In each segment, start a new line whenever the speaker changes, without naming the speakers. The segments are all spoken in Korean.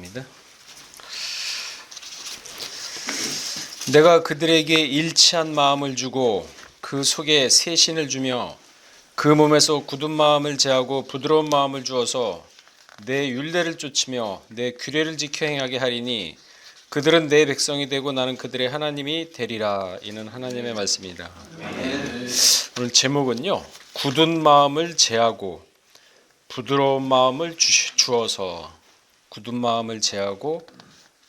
하겠습니다. 내가 그들에게 일치한 마음을 주고 그 속에 새 신을 주며 그 몸에서 굳은 마음을 제하고 부드러운 마음을 주어서 내 율례를 쫓으며 내 규례를 지켜 행하게 하리니 그들은 내 백성이 되고 나는 그들의 하나님이 되리라. 이는 하나님의 말씀이다. 오늘 제목은요, 굳은 마음을 제하고 부드러운 마음을 주어서, 굳은 마음을 제하고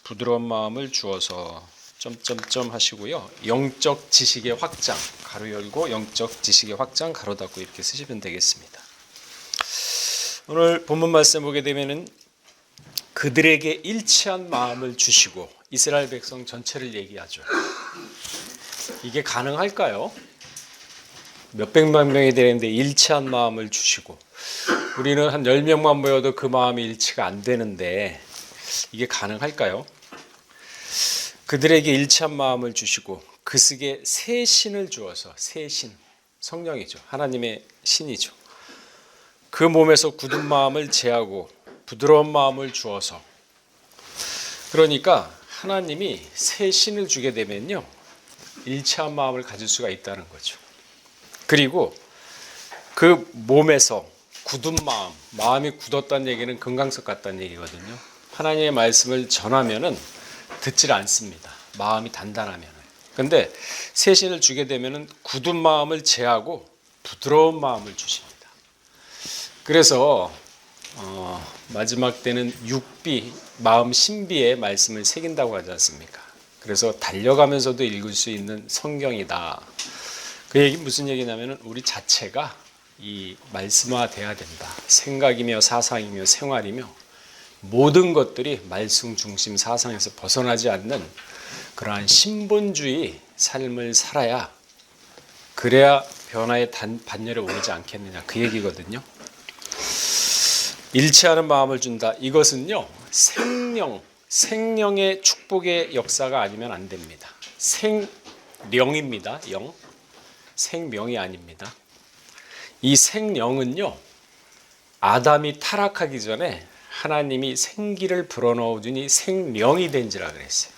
부드러운 마음을 주어서 점점점 하시고요. 영적 지식의 확장, 가로 열고 영적 지식의 확장, 가로 닫고 이렇게 쓰시면 되겠습니다. 오늘 본문 말씀 보게 되면은 그들에게 일치한 마음을 주시고, 이스라엘 백성 전체를 얘기하죠. 이게 가능할까요? 몇백만 명이 되는데 일치한 마음을 주시고, 우리는 한 10명만 모여도 그 마음이 일치가 안 되는데 이게 가능할까요? 그들에게 일치한 마음을 주시고 그 속에 새 신을 주어서, 새 신, 성령이죠. 하나님의 신이죠. 그 몸에서 굳은 마음을 제하고 부드러운 마음을 주어서, 그러니까 하나님이 새 신을 주게 되면요, 일치한 마음을 가질 수가 있다는 거죠. 그리고 그 몸에서 굳은 마음, 마음이 굳었다는 얘기는 금강석 같다는 얘기거든요. 하나님의 말씀을 전하면은 듣질 않습니다. 마음이 단단하면은. 근데 새 신을 주게 되면은 굳은 마음을 제하고 부드러운 마음을 주십니다. 그래서 마지막 때는 육비, 마음 신비의 말씀을 새긴다고 하지 않습니까? 그래서 달려가면서도 읽을 수 있는 성경이다. 그 얘기 무슨 얘기냐면은 우리 자체가 이 말씀화돼야 된다. 생각이며 사상이며 생활이며 모든 것들이 말씀 중심 사상에서 벗어나지 않는 그러한 신본주의 삶을 살아야, 그래야 변화의 반열에 오르지 않겠느냐, 그 얘기거든요. 일치하는 마음을 준다. 이것은요, 생령의 축복의 역사가 아니면 안 됩니다. 생령입니다. 영. 생명이 아닙니다. 이 생령은요, 아담이 타락하기 전에 하나님이 생기를 불어넣어 주니 생명이 된지라 그랬어요.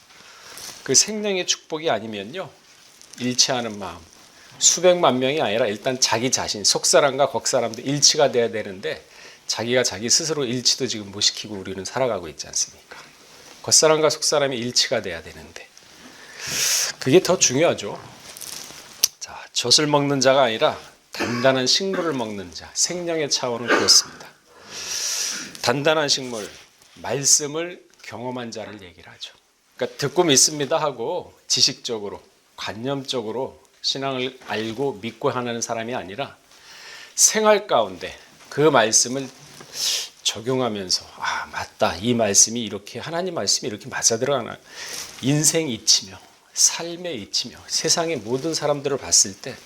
그 생명의 축복이 아니면요, 일치하는 마음, 수백만 명이 아니라 일단 자기 자신, 속사람과 겉사람도 일치가 돼야 되는데 자기가 자기 스스로 일치도 지금 못 시키고 우리는 살아가고 있지 않습니까? 겉사람과 속사람이 일치가 돼야 되는데 그게 더 중요하죠. 자, 젖을 먹는 자가 아니라 단단한 식물을 먹는 자, 생명의 차원은 그렇습니다. 단단한 식물, 말씀을 경험한 자를 얘기를 하죠. 그러니까 듣고 믿습니다 하고 지식적으로, 관념적으로 신앙을 알고 믿고 하는 사람이 아니라 생활 가운데 그 말씀을 적용하면서, 아, 맞다, 이 말씀이 이렇게, 하나님 말씀이 이렇게 맞아 들어가나, 인생 이치며 삶의 이치며 세상의 모든 사람들을 봤을 때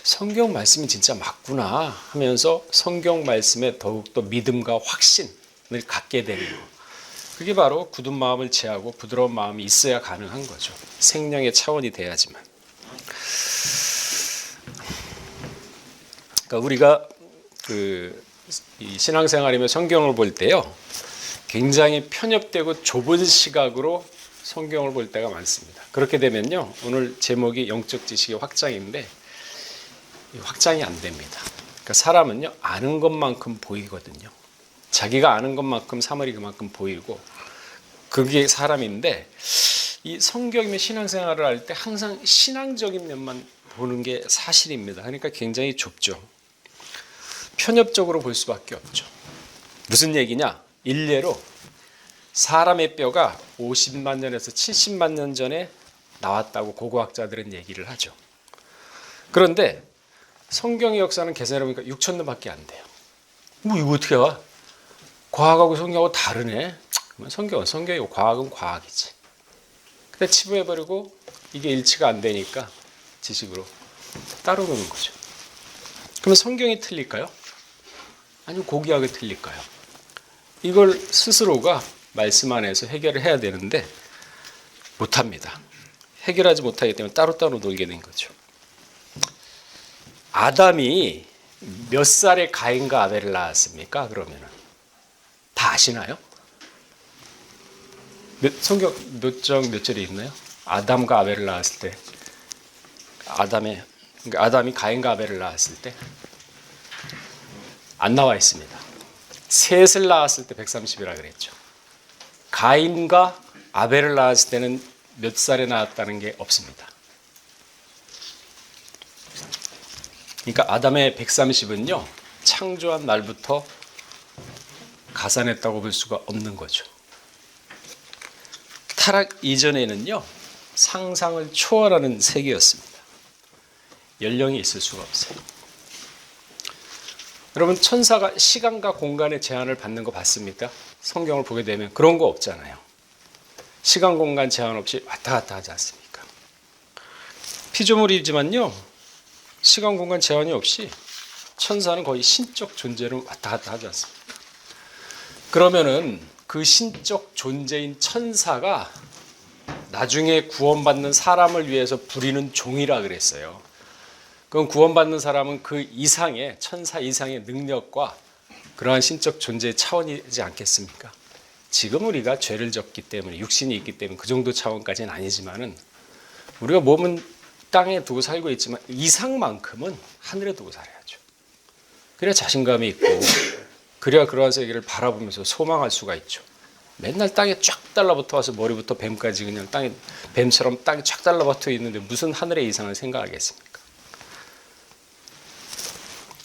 성경 말씀이 진짜 맞구나 하면서 성경 말씀에 더욱더 믿음과 확신을 갖게 되는 것, 그게 바로 굳은 마음을 제하고 부드러운 마음이 있어야 가능한 거죠. 생명의 차원이 돼야지만. 그러니까 우리가 이 신앙생활이며 성경을 볼 때요, 굉장히 편협되고 좁은 시각으로 성경을 볼 때가 많습니다. 그렇게 되면요, 오늘 제목이 영적 지식의 확장인데 확장이 안 됩니다. 그러니까 사람은요, 아는 것만큼 보이거든요. 자기가 아는 것만큼 사물이 그만큼 보이고 그게 사람인데, 이 성경이며 신앙생활을 할 때 항상 신앙적인 면만 보는 게 사실입니다. 그러니까 굉장히 좁죠. 편협적으로 볼 수밖에 없죠. 무슨 얘기냐? 일례로 사람의 뼈가 50만 년에서 70만 년 전에 나왔다고 고고학자들은 얘기를 하죠. 그런데 성경의 역사는 계산해보니까 6천 년밖에 안 돼요. 뭐 이거 어떻게 와? 과학하고 성경하고 다르네. 성경은 성경이고 과학은 과학이지. 근데 치부해버리고 이게 일치가 안 되니까 지식으로 따로 노는 거죠. 그러면 성경이 틀릴까요? 아니면 고귀하게 틀릴까요? 이걸 스스로가 말씀 안에서 해결을 해야 되는데 못합니다. 해결하지 못하기 때문에 따로따로 놀게 된 거죠. 아담이 몇 살에 가인과 아벨을 낳았습니까? 그러면은 다 아시나요? 성경 몇 절에 있나요? 아담과 아벨을 낳았을 때, 그러니까 아담이 가인과 아벨을 낳았을 때 안 나와 있습니다. 셋을 낳았을 때 130이라 그랬죠. 가인과 아벨을 낳았을 때는 몇 살에 낳았다는 게 없습니다. 그러니까 아담의 130은요, 창조한 날부터 가산했다고 볼 수가 없는 거죠. 타락 이전에는요, 상상을 초월하는 세계였습니다. 연령이 있을 수가 없어요. 여러분, 천사가 시간과 공간의 제한을 받는 거 봤습니까? 성경을 보게 되면 그런 거 없잖아요. 시간 공간 제한 없이 왔다 갔다 하지 않습니까? 피조물이지만요, 시간 공간 제한이 없이 천사는 거의 신적 존재로 왔다 갔다 하지 않습니까? 그러면은 그 신적 존재인 천사가 나중에 구원받는 사람을 위해서 부리는 종이라 그랬어요. 그럼 구원받는 사람은 그 이상의, 천사 이상의 능력과 그러한 신적 존재의 차원이지 않겠습니까? 지금 우리가 죄를 졌기 때문에, 육신이 있기 때문에 그 정도 차원까지는 아니지만은, 우리가 몸은 땅에 두고 살고 있지만 이상만큼은 하늘에 두고 살아야죠. 그래야 자신감이 있고, 그래야 그러한 세계를 바라보면서 소망할 수가 있죠. 맨날 땅에 쫙 달라붙어 와서 머리부터 뱀까지 그냥 땅에, 뱀처럼 땅에 쫙 달라붙어 있는데 무슨 하늘의 이상을 생각하겠습니까?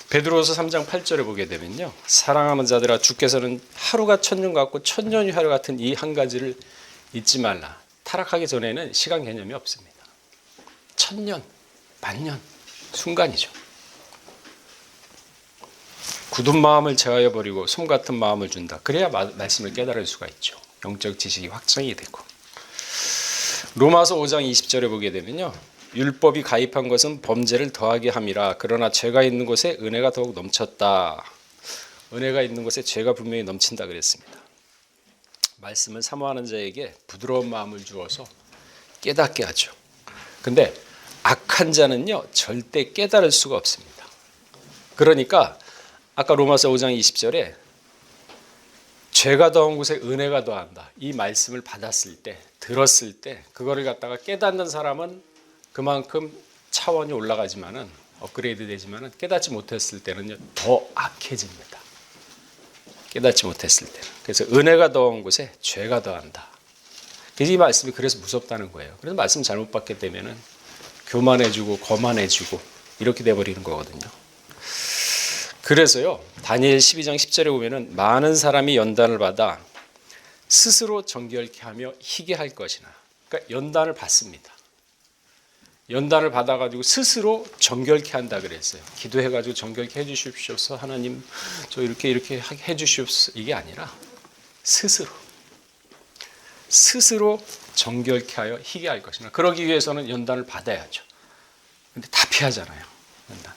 베드로서 3장 8절에 보게 되면요, 사랑하는 자들아, 주께서는 하루가 천년 같고 천년이 하루 같은 이 한 가지를 잊지 말라. 타락하기 전에는 시간 개념이 없습니다. 천년, 만년, 순간이죠. 굳은 마음을 제하여 버리고 솜 같은 마음을 준다. 그래야 말씀을 깨달을 수가 있죠. 영적 지식이 확장이 되고. 로마서 5장 20절에 보게 되면요, 율법이 가입한 것은 범죄를 더하게 함이라. 그러나 죄가 있는 곳에 은혜가 더욱 넘쳤다. 은혜가 있는 곳에 죄가 분명히 넘친다 그랬습니다. 말씀을 사모하는 자에게 부드러운 마음을 주어서 깨닫게 하죠. 근데 악한 자는요, 절대 깨달을 수가 없습니다. 그러니까 아까 로마서 5장 20절에 죄가 더한 곳에 은혜가 더한다, 이 말씀을 받았을 때, 들었을 때 그거를 갖다가 깨닫는 사람은 그만큼 차원이 올라가지만은, 업그레이드 되지만은, 깨닫지 못했을 때는요, 더 악해집니다. 깨닫지 못했을 때는. 그래서 은혜가 더한 곳에 죄가 더한다. 이 말씀이 그래서 무섭다는 거예요. 그래서 말씀 잘못 받게 되면은 교만해지고 거만해지고 이렇게 돼버리는 거거든요. 그래서요, 다니엘 12장 10절에 보면은 많은 사람이 연단을 받아 스스로 정결케 하며 희게 할 것이나. 그러니까 연단을 받습니다. 연단을 받아가지고 스스로 정결케 한다 그랬어요. 기도해가지고 정결케 해주십시옵소서. 하나님, 저 이렇게 해주시옵소서. 이게 아니라 스스로 정결케 하여 희게 할 것이나. 그러기 위해서는 연단을 받아야죠. 근데 다 피하잖아요, 연단.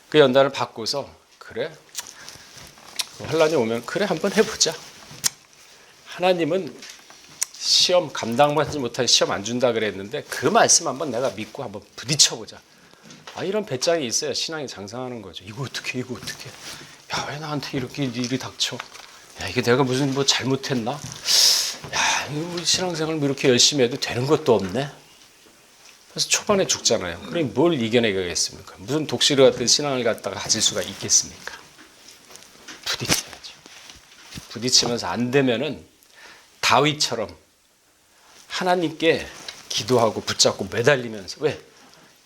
그 연단을 받고서, 그래, 환난이 오면 그래 한번 해보자. 하나님은 시험 감당하지 못한 시험 안 준다 그랬는데 그 말씀 한번 내가 믿고 한번 부딪혀보자. 이런 배짱이 있어야 신앙이 장성하는 거죠. 이거 어떻게, 야, 왜 나한테 이렇게 일이 닥쳐? 야, 이게 내가 무슨 뭐 잘못했나? 야, 이거 신앙생활 이렇게 열심히 해도 되는 것도 없네. 그래서 초반에 죽잖아요. 그럼 뭘 이겨내겠습니까? 무슨 독시르 같은 신앙을 갖다가 가질 수가 있겠습니까? 부딪혀야죠. 부딪히면서 안 되면은 다윗처럼 하나님께 기도하고 붙잡고 매달리면서, 왜?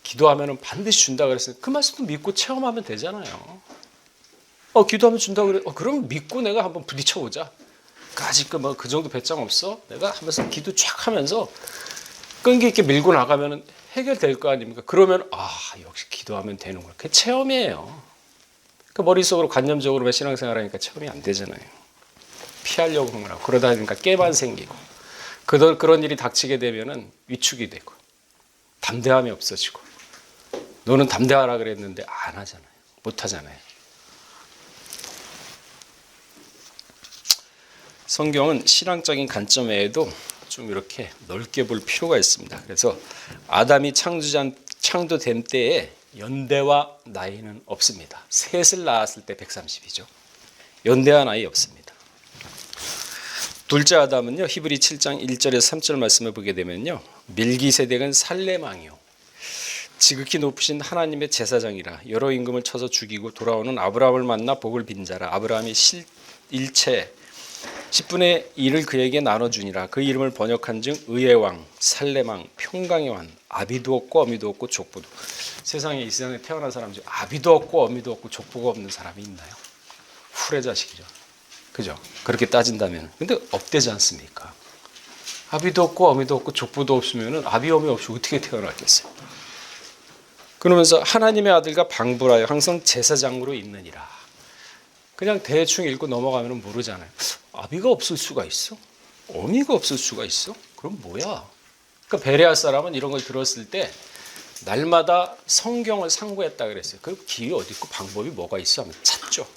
기도하면 반드시 준다 그랬어요. 그 말씀도 믿고 체험하면 되잖아요. 기도하면 준다 그래. 그럼 믿고 내가 한번 부딪혀보자. 아직 그 정도 배짱 없어? 내가 하면서 기도 쫙 하면서 끈기 있게 밀고 나가면 해결될 거 아닙니까? 그러면 역시 기도하면 되는구나. 그게 체험이에요. 그 머릿속으로 관념적으로 신앙생활 하니까 체험이 안 되잖아요. 피하려고 하고 그러다 보니까 깨만 생기고, 그런 일이 닥치게 되면은 위축이 되고 담대함이 없어지고, 너는 담대하라 그랬는데 안 하잖아요. 못 하잖아요. 성경은 신앙적인 관점 외에도 좀 이렇게 넓게 볼 필요가 있습니다. 그래서 아담이 창조된 때에 연대와 나이는 없습니다. 셋을 낳았을 때 130이죠. 연대와 나이 없습니다. 둘째 아담은요, 히브리 7장 1절에서 3절 말씀을 보게 되면요, 밀기세덱은 살레망이요, 지극히 높으신 하나님의 제사장이라. 여러 임금을 쳐서 죽이고 돌아오는 아브라함을 만나 복을 빈 자라. 아브라함이 일체 10분의 1을 그에게 나눠주니라. 그 이름을 번역한즉 의의 왕, 살레망, 평강의 왕, 아비도 없고 어미도 없고 족보도. 세상에, 이 세상에 태어난 사람 중 아비도 없고 어미도 없고 족보가 없는 사람이 있나요? 훌의 자식이죠. 그죠? 그렇게 따진다면. 근데 없대지 않습니까? 아비도 없고 어미도 없고 족보도 없으면 아비 어미 없이 어떻게 태어났겠어요? 그러면서 하나님의 아들과 방불하여 항상 제사장으로 있느니라. 그냥 대충 읽고 넘어가면 모르잖아요. 아비가 없을 수가 있어? 어미가 없을 수가 있어? 그럼 뭐야? 그러니까 베레아 사람은 이런 걸 들었을 때 날마다 성경을 상고했다 그랬어요. 그럼 길이 어디 있고 방법이 뭐가 있어? 하면 찾죠.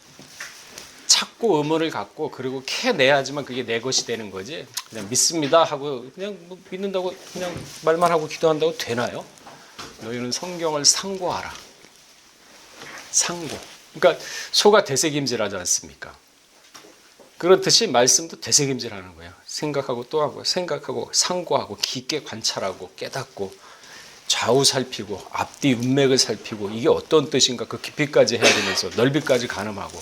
찾고 의문을 갖고 그리고 캐내야지만 그게 내 것이 되는 거지. 그냥 믿습니다 하고 그냥 뭐 믿는다고 그냥 말만 하고 기도한다고 되나요? 너희는 성경을 상고하라. 상고. 그러니까 소가 되새김질하지 않습니까? 그렇듯이 말씀도 되새김질하는 거예요. 생각하고 또 하고 생각하고 상고하고 깊게 관찰하고 깨닫고 좌우 살피고 앞뒤 문맥을 살피고 이게 어떤 뜻인가 그 깊이까지 해야 되면서 넓이까지 가늠하고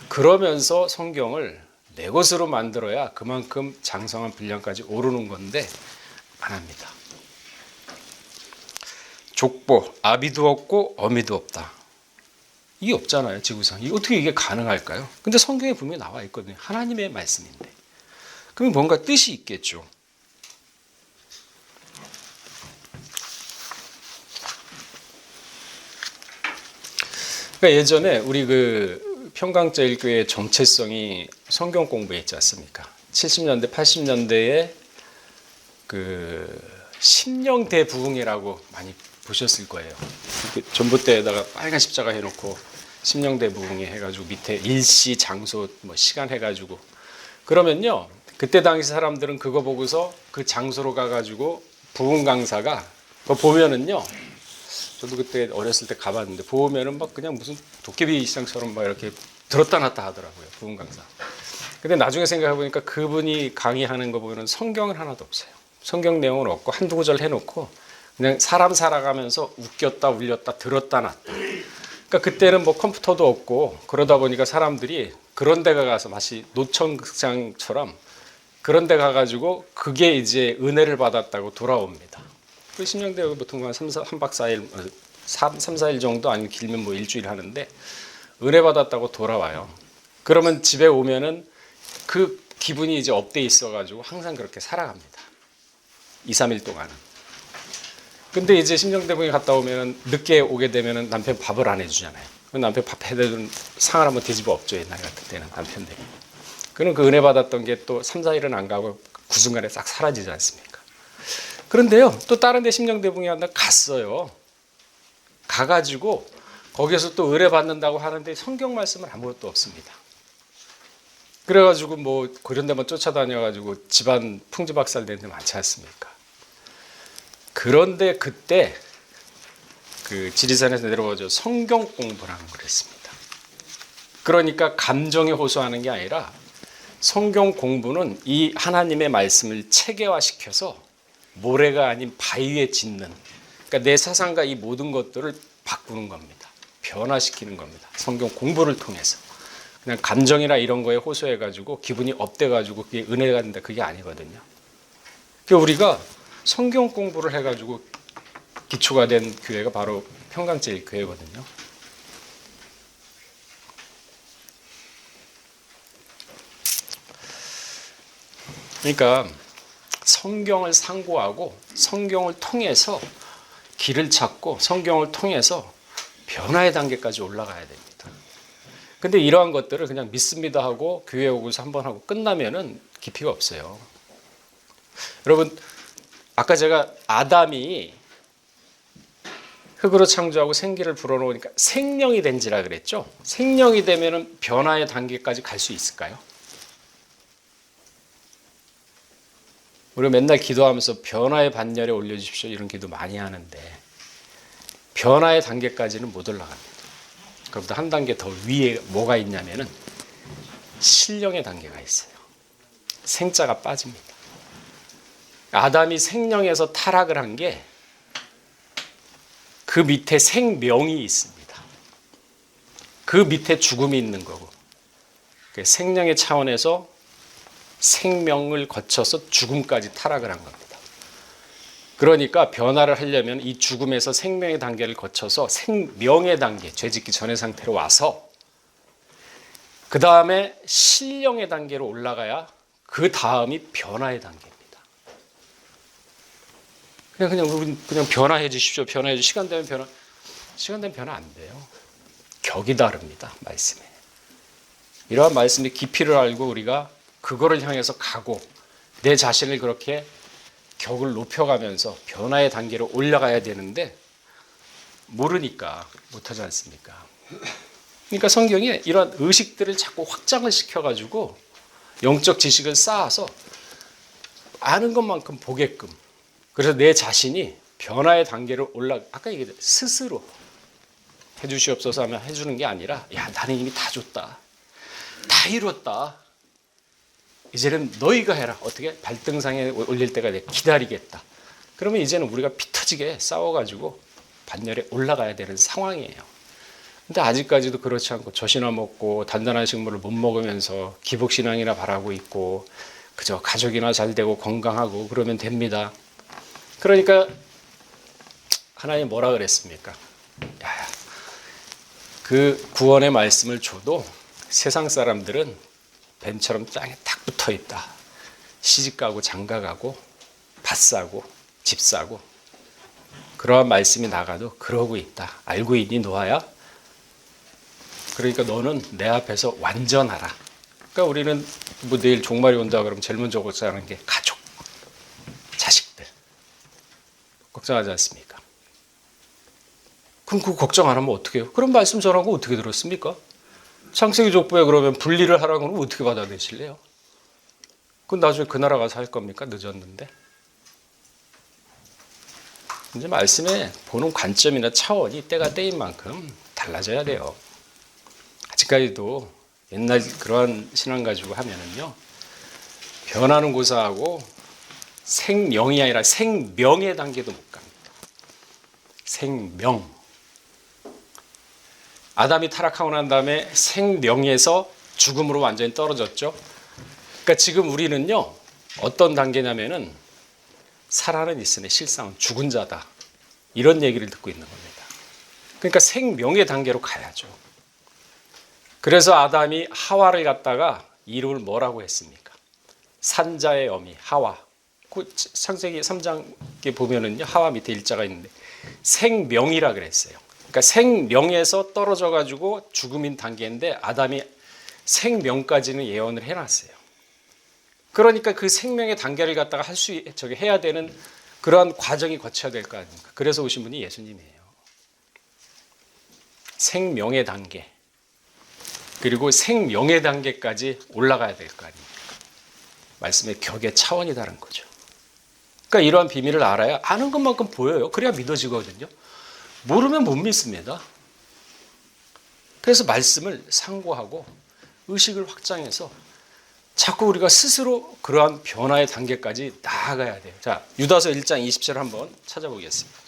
그러면서 성경을 내 것으로 만들어야 그만큼 장성한 분량까지 오르는 건데 안 합니다. 족보, 아비도 없고 어미도 없다. 이게 없잖아요, 지구상. 어떻게 이게 가능할까요? 근데 성경에 분명히 나와 있거든요. 하나님의 말씀인데. 그럼 뭔가 뜻이 있겠죠. 그러니까 예전에 우리 그 평강제일교회의 정체성이 성경 공부에 있지 않습니까? 70년대, 80년대에 그 심령대 부흥이라고 많이 보셨을 거예요. 전봇대에다가 빨간 십자가 해놓고 심령대 부흥회 해가지고 밑에 일시, 장소, 뭐 시간 해가지고 그러면요. 그때 당시 사람들은 그거 보고서 그 장소로 가가지고 부흥 강사가 그거 보면은요. 저도 그때 어렸을 때 가봤는데 보면은 막 그냥 무슨 도깨비 시장처럼 막 이렇게 들었다 놨다 하더라고요. 부흥 강사. 근데 나중에 생각해 보니까 그분이 강의하는 거 보면은 성경은 하나도 없어요. 성경 내용은 없고 한두 구절 해놓고 그냥 사람 살아가면서 웃겼다 울렸다 들었다 놨다. 그러니까 그때는 뭐 컴퓨터도 없고 그러다 보니까 사람들이 그런 데가 가서 마치 노천극장처럼 그런 데 가가지고 그게 이제 은혜를 받았다고 돌아옵니다. 그 심령대회 보통 한 3박 4일, 3, 4일 정도 아니면 길면 뭐 일주일 하는데 은혜 받았다고 돌아와요. 그러면 집에 오면은 그 기분이 이제 업돼 있어가지고 항상 그렇게 살아갑니다. 2, 3일 동안은. 근데 이제 심령대봉에 갔다 오면은 늦게 오게 되면은 남편 밥을 안 해주잖아요. 남편 밥 해주는 상을 한번 뒤집어 엎죠. 옛날 같은 때는 남편들이. 그럼 그 은혜 받았던 게 또 3, 4일은 안 가고 그 순간에 싹 사라지지 않습니까? 그런데요, 또 다른 데 심령대봉에 한날 갔어요. 가가지고 거기서 또 은혜 받는다고 하는데 성경 말씀은 아무것도 없습니다. 그래가지고 뭐 그런 데만 쫓아다녀가지고 집안 풍지박살 되는 데 많지 않습니까? 그런데 그때 그 지리산에서 내려와서 성경 공부를 하는 걸 했습니다. 그러니까 감정에 호소하는 게 아니라 성경 공부는 이 하나님의 말씀을 체계화시켜서 모래가 아닌 바위에 짓는, 그러니까 내 사상과 이 모든 것들을 바꾸는 겁니다. 변화시키는 겁니다. 성경 공부를 통해서. 그냥 감정이나 이런 거에 호소해가지고 기분이 업돼가지고 그게 은혜가 된다, 그게 아니거든요. 그러니까 우리가 성경 공부를 해가지고 기초가 된 교회가 바로 평강제일교회거든요. 그러니까 성경을 상고하고 성경을 통해서 길을 찾고 성경을 통해서 변화의 단계까지 올라가야 됩니다. 근데 이러한 것들을 그냥 믿습니다 하고 교회 오고서 한번 하고 끝나면은 깊이가 없어요. 여러분, 아까 제가 아담이 흙으로 창조하고 생기를 불어넣으니까 생명이 된지라 그랬죠. 생명이 되면은 변화의 단계까지 갈 수 있을까요? 우리가 맨날 기도하면서 변화의 반열에 올려주십시오 이런 기도 많이 하는데 변화의 단계까지는 못 올라갑니다. 그보다 한 단계 더 위에 뭐가 있냐면은 신령의 단계가 있어요. 생자가 빠집니다. 아담이 생령에서 타락을 한 게 그 밑에 생명이 있습니다. 그 밑에 죽음이 있는 거고, 생명의 차원에서 생명을 거쳐서 죽음까지 타락을 한 겁니다. 그러니까 변화를 하려면 이 죽음에서 생명의 단계를 거쳐서 생명의 단계, 죄짓기 전의 상태로 와서 그 다음에 신령의 단계로 올라가야 그 다음이 변화의 단계입니다. 그냥 변화해 주십시오. 변화해 주십시오. 시간 되면 변화 안 돼요. 격이 다릅니다. 말씀에. 이러한 말씀의 깊이를 알고 우리가 그거를 향해서 가고 내 자신을 그렇게 격을 높여가면서 변화의 단계로 올라가야 되는데 모르니까 못하지 않습니까? 그러니까 성경에 이런 의식들을 자꾸 확장을 시켜가지고 영적 지식을 쌓아서 아는 것만큼 보게끔, 그래서 내 자신이 변화의 단계로 아까 얘기했듯이 스스로 해주시옵소서 하면 해주는 게 아니라, 야, 나는 이미 다 줬다, 다 이뤘다, 이제는 너희가 해라. 어떻게? 발등상에 올릴 때가 돼. 기다리겠다. 그러면 이제는 우리가 피 터지게 싸워가지고 반열에 올라가야 되는 상황이에요. 근데 아직까지도 그렇지 않고 젖이나 먹고 단단한 식물을 못 먹으면서 기복신앙이나 바라고 있고 그저 가족이나 잘 되고 건강하고 그러면 됩니다. 그러니까 하나님 뭐라 그랬습니까? 야, 그 구원의 말씀을 줘도 세상 사람들은 뱀처럼 땅에 딱 붙어 있다. 시집 가고 장가 가고 밭 사고 집 사고 그러한 말씀이 나가도 그러고 있다. 알고 있니 노아야? 그러니까 너는 내 앞에서 완전하라. 그러니까 우리는 뭐 내일 종말이 온다 그러면 제일 먼저 걱정하는 게 가족, 자식들 걱정하지 않습니까? 그럼 그거 걱정 안 하면 어떻게 해요? 그럼 말씀 전하고 어떻게 들었습니까? 창세기 족보에 그러면 분리를 하라고 하면 어떻게 받아들이실래요? 그건 나중에 그 나라 가서 할 겁니까? 늦었는데. 이제 말씀에 보는 관점이나 차원이 때가 때인 만큼 달라져야 돼요. 아직까지도 옛날 그러한 신앙 가지고 하면은요, 변하는 고사하고 생명이 아니라 생명의 단계도 못 갑니다. 생명. 아담이 타락하고 난 다음에 생명에서 죽음으로 완전히 떨어졌죠. 그러니까 지금 우리는요, 어떤 단계냐면은 살아는 있으나 실상은 죽은 자다. 이런 얘기를 듣고 있는 겁니다. 그러니까 생명의 단계로 가야죠. 그래서 아담이 하와를 갖다가 이름을 뭐라고 했습니까? 산자의 어미 하와. 그 창세기 3장에 보면은요, 하와 밑에 일자가 있는데 생명이라 그랬어요. 그러니까 생명에서 떨어져 가지고 죽음인 단계인데 아담이 생명까지는 예언을 해놨어요. 그러니까 그 생명의 단계를 갖다가 해야 되는 그러한 과정이 거쳐야 될 거 아닙니까? 그래서 오신 분이 예수님이에요. 생명의 단계. 그리고 생명의 단계까지 올라가야 될 거 아닙니까? 말씀의 격의 차원이 다른 거죠. 그러니까 이러한 비밀을 알아야 아는 것만큼 보여요. 그래야 믿어지거든요. 모르면 못 믿습니다. 그래서 말씀을 상고하고 의식을 확장해서 자꾸 우리가 스스로 그러한 변화의 단계까지 나아가야 돼요. 자, 유다서 1장 20절 한번 찾아보겠습니다.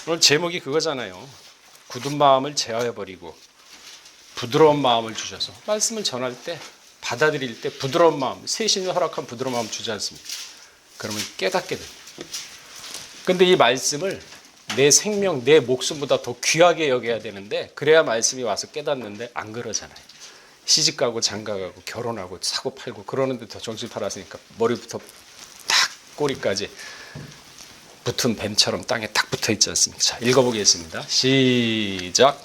오늘 제목이 그거잖아요. 굳은 마음을 제하여버리고 부드러운 마음을 주셔서, 말씀을 전할 때 받아들일 때 부드러운 마음, 세신이 허락한 부드러운 마음 주지 않습니까? 그러면 깨닫게 됩니다. 그런데 이 말씀을 내 생명, 내 목숨보다 더 귀하게 여겨야 되는데, 그래야 말씀이 와서 깨닫는데 안 그러잖아요. 시집가고 장가가고 결혼하고 사고 팔고 그러는데 더 정신 팔았으니까 머리부터 딱 꼬리까지 붙은 뱀처럼 땅에 딱 붙어 있지 않습니까? 자, 읽어보겠습니다. 시작.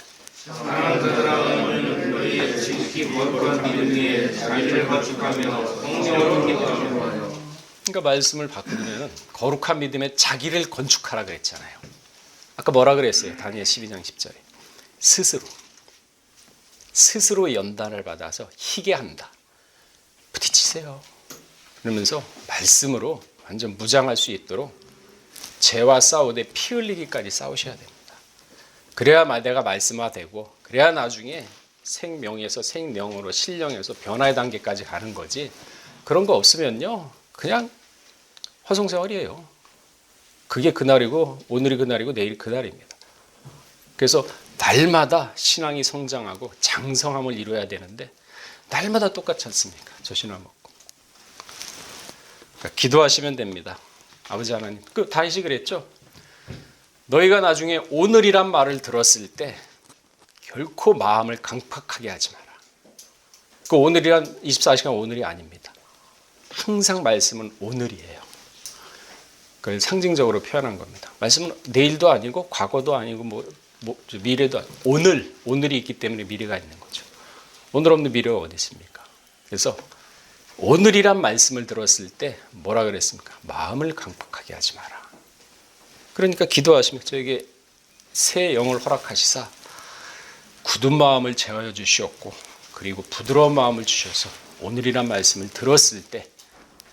사랑하는 너희의 지극히 거룩한 믿음 위에 자기를 건축하며 성령으로 기도하며. 그러니까 말씀을 바꾸면 거룩한 믿음에 자기를 건축하라 그랬잖아요. 아까 뭐라 그랬어요? 다니엘 12장 10절에 스스로 연단을 받아서 희게 한다. 부딪히세요. 그러면서 말씀으로 완전 무장할 수 있도록 죄와 싸우되 피 흘리기까지 싸우셔야 됩니다. 그래야 내가 말씀화되고, 그래야 나중에 생명에서 생명으로 신령에서 변화의 단계까지 가는 거지. 그런 거 없으면요, 그냥 허송세월이에요. 그게 그날이고 오늘이 그날이고 내일이 그날입니다. 그래서 날마다 신앙이 성장하고 장성함을 이루어야 되는데 날마다 똑같지 않습니까? 저 신앙 먹고. 그러니까 기도하시면 됩니다. 아버지 하나님, 다윗이 그랬죠. 너희가 나중에 오늘이란 말을 들었을 때 결코 마음을 강팍하게 하지 마라. 그 오늘이란 24시간 오늘이 아닙니다. 항상 말씀은 오늘이에요. 그걸 상징적으로 표현한 겁니다. 말씀은 내일도 아니고 과거도 아니고 미래도 아니고 오늘이 있기 때문에 미래가 있는 거죠. 오늘 없는 미래가 어디 있습니까? 그래서 오늘이란 말씀을 들었을 때 뭐라 그랬습니까? 마음을 강팍하게 하지 마라. 그러니까 기도하시면 저에게 새 영을 허락하시사 굳은 마음을 제하여 주시옵고 그리고 부드러운 마음을 주셔서 오늘이란 말씀을 들었을 때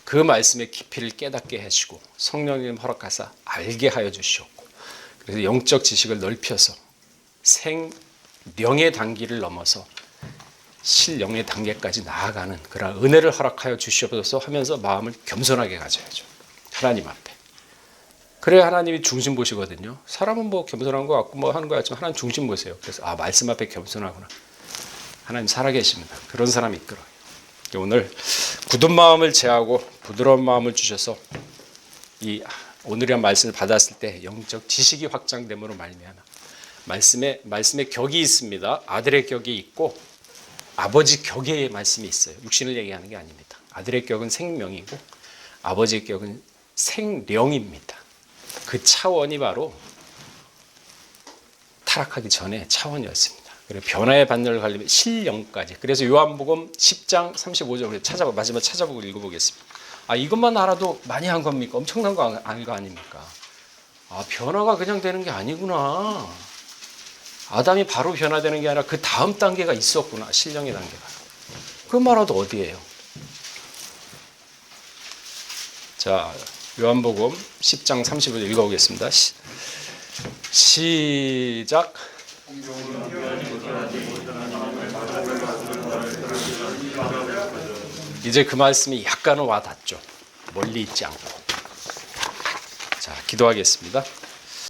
그 말씀의 깊이를 깨닫게 하시고 성령님 허락하사 알게 하여 주시옵고 그래서 영적 지식을 넓혀서 생명의 단계를 넘어서 실영의 단계까지 나아가는 그런 은혜를 허락하여 주시옵소서 하면서 마음을 겸손하게 가져야죠. 하나님 앞에. 그래야 하나님이 중심 보시거든요. 사람은 겸손한 것 같고 하는 것 같지만 하나님 중심 보세요. 그래서 말씀 앞에 겸손하구나. 하나님 살아계십니다. 그런 사람이 이끌어요. 오늘 굳은 마음을 제하고 부드러운 마음을 주셔서 이 오늘이란 말씀을 받았을 때 영적 지식이 확장됨으로 말미암아 말씀의 격이 있습니다. 아들의 격이 있고 아버지 격의 말씀이 있어요. 육신을 얘기하는 게 아닙니다. 아들의 격은 생명이고 아버지의 격은 생령입니다. 그 차원이 바로 타락하기 전에 차원이었습니다. 그리고 변화의 반열을 가려면 실령까지. 그래서 요한복음 10장 35절 마지막 찾아보고 읽어보겠습니다. 이것만 알아도 많이 한 겁니까? 엄청난 거 아닙니까? 변화가 그냥 되는 게 아니구나. 아담이 바로 변화되는 게 아니라 그 다음 단계가 있었구나. 실령의 단계가. 그것만 알아도 어디예요? 자, 요한복음 10장 35절 읽어보겠습니다. 시작. 이제 그 말씀이 약간은 와닿죠. 멀리 있지 않고. 자, 기도하겠습니다.